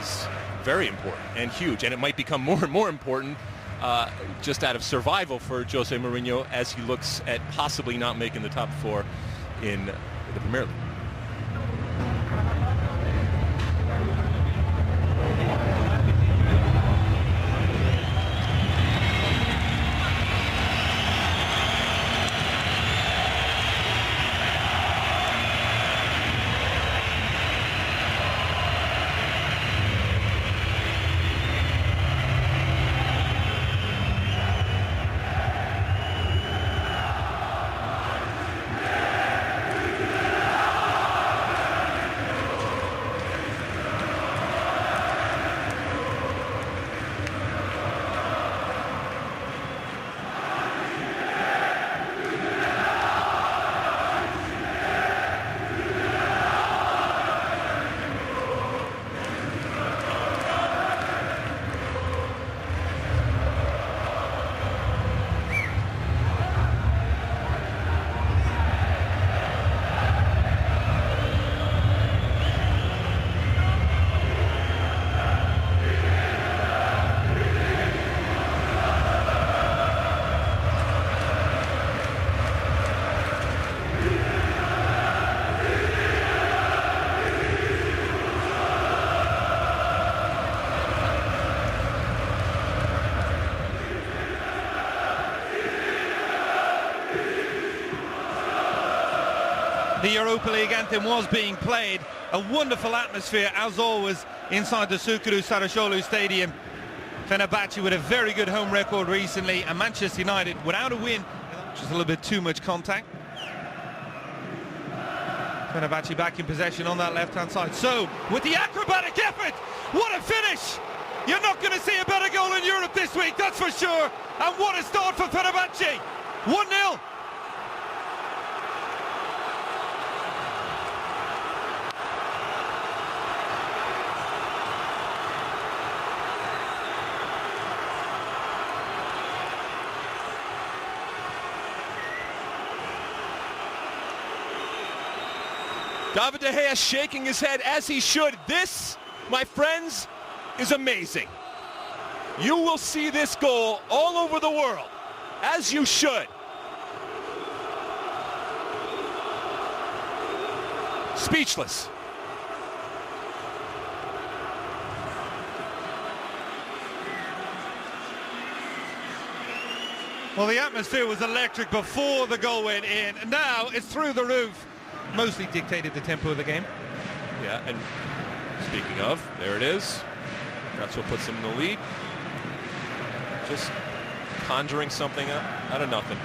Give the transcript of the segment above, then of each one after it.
is very important and huge, and it might become more and more important just out of survival for Jose Mourinho as he looks at possibly not making the top 4 in the Premier League. The Europa League anthem was being played. A wonderful atmosphere, as always, inside the Sukuru Sarajevo Stadium. Fenabahce with a very good home record recently, and Manchester United without a win, just a little bit too much contact. Fenabahce back in possession on that left-hand side. So, with the acrobatic effort, what a finish! You're not going to see a better goal in Europe this week, that's for sure. And what a start for Fenabahce. 1-0. David De Gea shaking his head as he should. This, my friends, is amazing. You will see this goal all over the world, as you should. Speechless. Well, the atmosphere was electric before the goal went in, and now it's through the roof. Mostly dictated the tempo of the game. Yeah, and speaking of, there it is. That's what puts them in the lead. Just conjuring something out of nothing.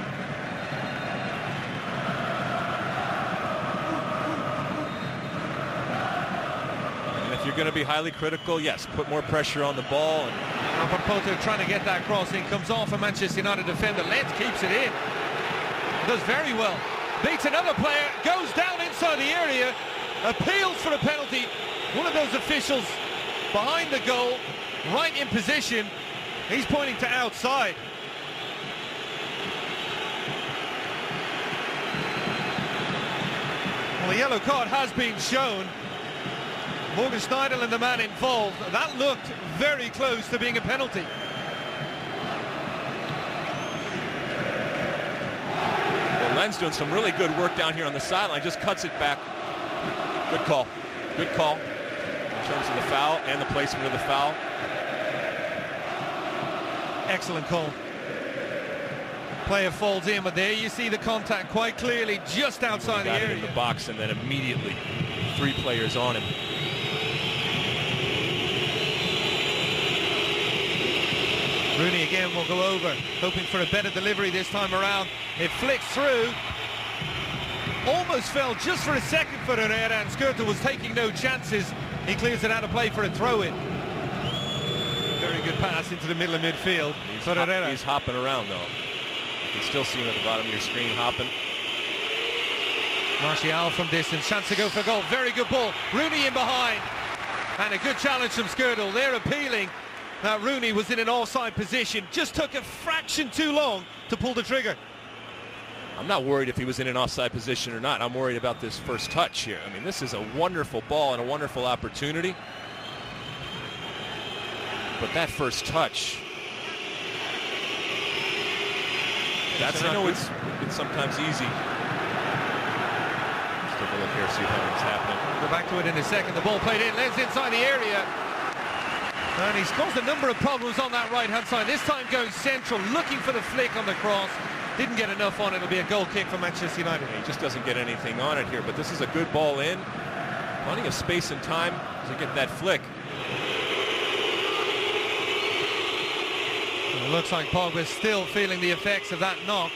And if you're going to be highly critical, yes, put more pressure on the ball. And Porto trying to get that cross in, comes off a Manchester United defender. Letts keeps it in. Does very well. Beats another player, goes down inside the area, appeals for a penalty. One of those officials behind the goal, right in position. He's pointing to outside. Well, the yellow card has been shown. Morgan Schneidel and the man involved. That looked very close to being a penalty. Len's doing some really good work down here on the sideline, just cuts it back. Good call. Good call in terms of the foul and the placement of the foul. Excellent call. Player falls in, but there you see the contact quite clearly just outside the area. In the box, and then immediately 3 players on him. Rooney again will go over, hoping for a better delivery this time around. It flicks through. Almost fell just for a second for Herrera, and Skirtle was taking no chances. He clears it out of play for a throw-in. Very good pass into the middle of midfield for Herrera. He's hopping around, though. You can still see him at the bottom of your screen hopping. Martial from distance, chance to go for a goal. Very good ball. Rooney in behind. And a good challenge from Skirtle. They're appealing. Now Rooney was in an offside position, just took a fraction too long to pull the trigger. I'm not worried if he was in an offside position or not. I'm worried about this first touch here. I mean, this is a wonderful ball and a wonderful opportunity. But that first touch, that's, I know it's sometimes easy. Let's take a look here, see what's happening. We'll go back to it in a second. The ball played in, Lenz inside the area. And he's caused a number of problems on that right-hand side. This time going central, looking for the flick on the cross. Didn't get enough on it. It'll be a goal kick for Manchester United. He just doesn't get anything on it here, but this is a good ball in. Plenty of space and time to get that flick. It looks like Pogba's still feeling the effects of that knock.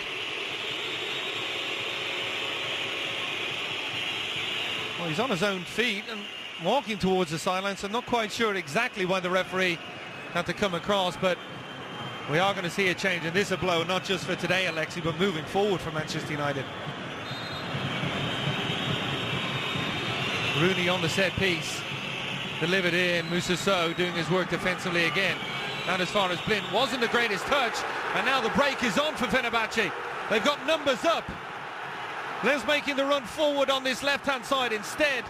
Well, he's on his own feet and walking towards the sideline, so I'm not quite sure exactly why the referee had to come across, but we are going to see a change, and this is a blow not just for today, Alexi, but moving forward for Manchester United. Rooney on the set piece, delivered in. Moussa Sow doing his work defensively again. And as far as Blind, wasn't the greatest touch, and now the break is on for Fenabahce. They've got numbers up. Lenz making the run forward on this left-hand side. Instead,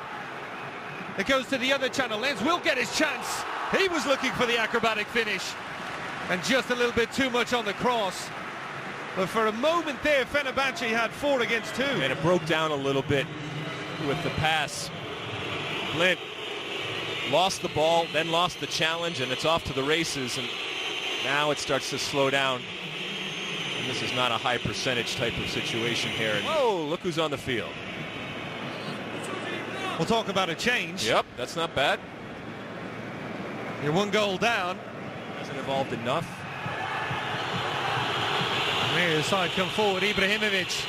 it goes to the other channel. Lenz will get his chance. He was looking for the acrobatic finish, and just a little bit too much on the cross. But for a moment there, Fenabahce had 4 against 2. And it broke down a little bit with the pass. Blind lost the ball, then lost the challenge, and it's off to the races, and now it starts to slow down. And this is not a high percentage type of situation here. And whoa, look who's on the field. We'll talk about a change. Yep, that's not bad. You're 1 goal down. Hasn't evolved enough. Here the side come forward. Ibrahimovic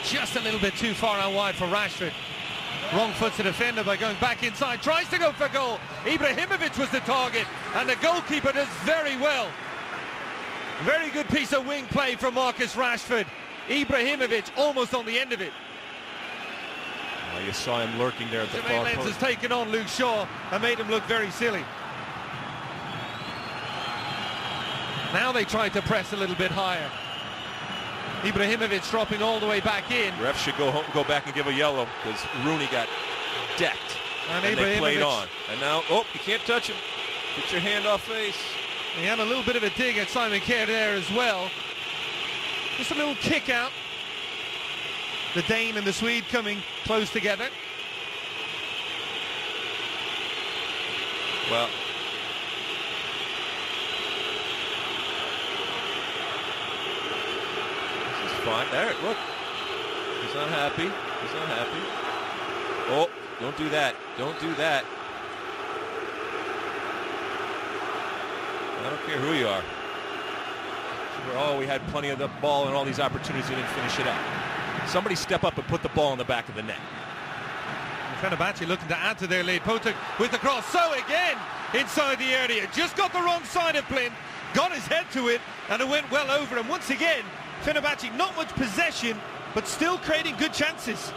just a little bit too far out wide for Rashford. Wrong foot to defender by going back inside. Tries to go for goal. Ibrahimovic was the target, and the goalkeeper does very well. Very good piece of wing play from Marcus Rashford. Ibrahimovic almost on the end of it. Well, you saw him lurking there at the far Lenz post. has taken on Luke Shaw and made him look very silly. Now they try to press a little bit higher. Ibrahimovic dropping all the way back in. Refs should go back and give a yellow, because Rooney got decked. And they played on. And now, oh, you can't touch him. Get your hand off face. He had a little bit of a dig at Simon Kerr there as well. Just a little kick out. The Dane and the Swede coming close together. Well, this is fine. There, look. He's not happy. He's not happy. Oh, don't do that. Don't do that. I don't care who you are. Oh, we had plenty of the ball and all these opportunities. We didn't finish it out. Somebody step up and put the ball in the back of the net. Fenabahce looking to add to their lead. Potek with the cross. So again, inside the area. Just got the wrong side of Blind. Got his head to it, and it went well over. And once again, Fenabahce not much possession, but still creating good chances.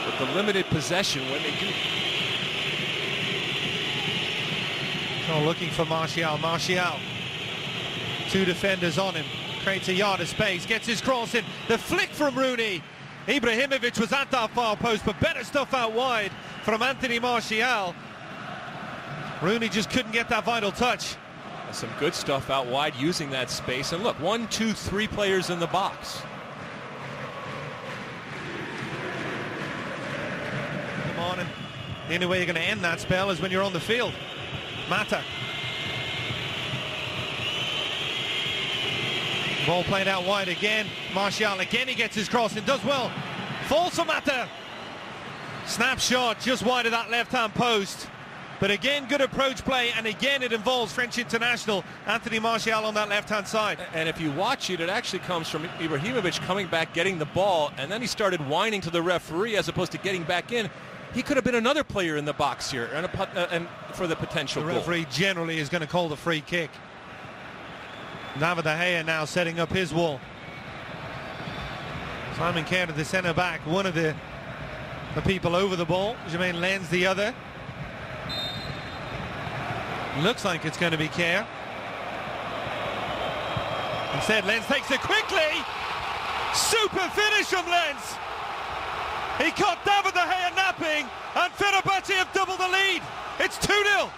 With the limited possession, when they do. Oh, looking for Martial. Martial. 2 defenders on him. Creates a yard of space. Gets his cross in. The flick from Rooney. Ibrahimovic was at that far post, but better stuff out wide from Anthony Martial. Rooney just couldn't get that vital touch. Some good stuff out wide using that space. And look, 1, 2, 3 players in the box. Come on, and the only way you're going to end that spell is when you're on the field. Mata. Ball played out wide again. Martial again, he gets his cross and does well. Falls for Mata. Snapshot just wide of that left-hand post. But again, good approach play, and again it involves French international Anthony Martial on that left-hand side. And if you watch it, it actually comes from Ibrahimovic coming back, getting the ball, and then he started whining to the referee as opposed to getting back in. He could have been another player in the box here, and for the potential goal. The referee generally is going to call the free kick. David De Gea now setting up his wall. Simon Kerr to the centre back, one of the people over the ball. Jermaine Lenz the other. Looks like it's going to be Kerr. Instead, Lenz takes it quickly. Super finish from Lenz. He caught David De Gea napping, and Fenabahce have doubled the lead. It's 2-0.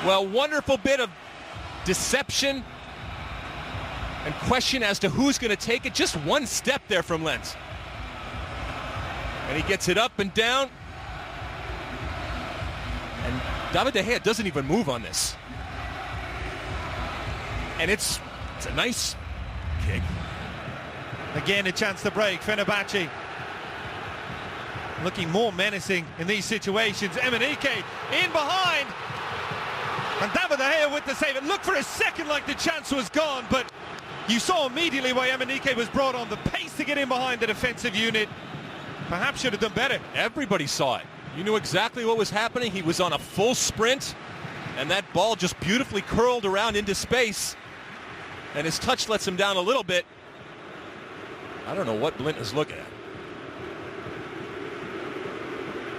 Well, wonderful bit of deception and question as to who's going to take it. Just one step there from Lens. And he gets it up and down. And David De Gea doesn't even move on this. And it's a nice kick. Again, a chance to break. Fenabahce looking more menacing in these situations. Emenike in behind. And David De Gea with the save. It looked for a second like the chance was gone, but you saw immediately why Emenike was brought on. The pace to get in behind the defensive unit. Perhaps should have done better. Everybody saw it. You knew exactly what was happening. He was on a full sprint, and that ball just beautifully curled around into space. And his touch lets him down a little bit. I don't know what Blint is looking at.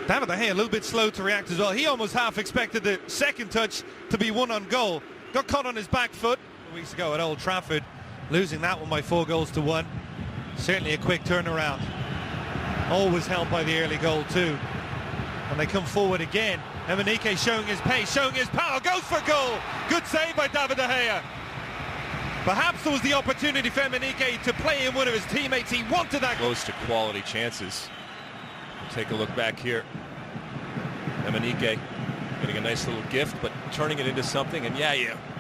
David De Gea a little bit slow to react as well. He almost half expected the second touch to be one on goal. Got caught on his back foot weeks ago at Old Trafford, losing that one by 4-1. Certainly a quick turnaround. Always helped by the early goal too. And they come forward again. Emenike showing his pace, showing his power, goes for goal. Good save by David De Gea. Perhaps there was the opportunity for Emenike to play in one of his teammates. He wanted that. Close to quality chances. Take a look back here. Emenike getting a nice little gift, but turning it into something. And yeah,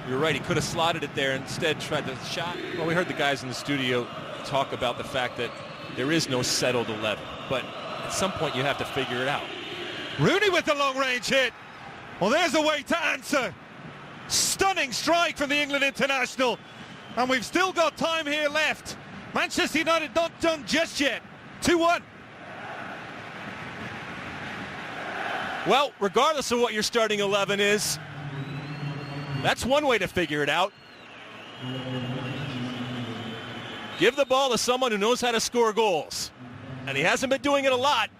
you're right. He could have slotted it there. Instead, tried the shot. Well, we heard the guys in the studio talk about the fact that there is no settled 11. But at some point, you have to figure it out. Rooney with the long-range hit. Well, there's a way to answer. Stunning strike from the England international. And we've still got time here left. Manchester United not done just yet. 2-1. Well, regardless of what your starting 11 is, that's one way to figure it out. Give the ball to someone who knows how to score goals. And he hasn't been doing it a lot.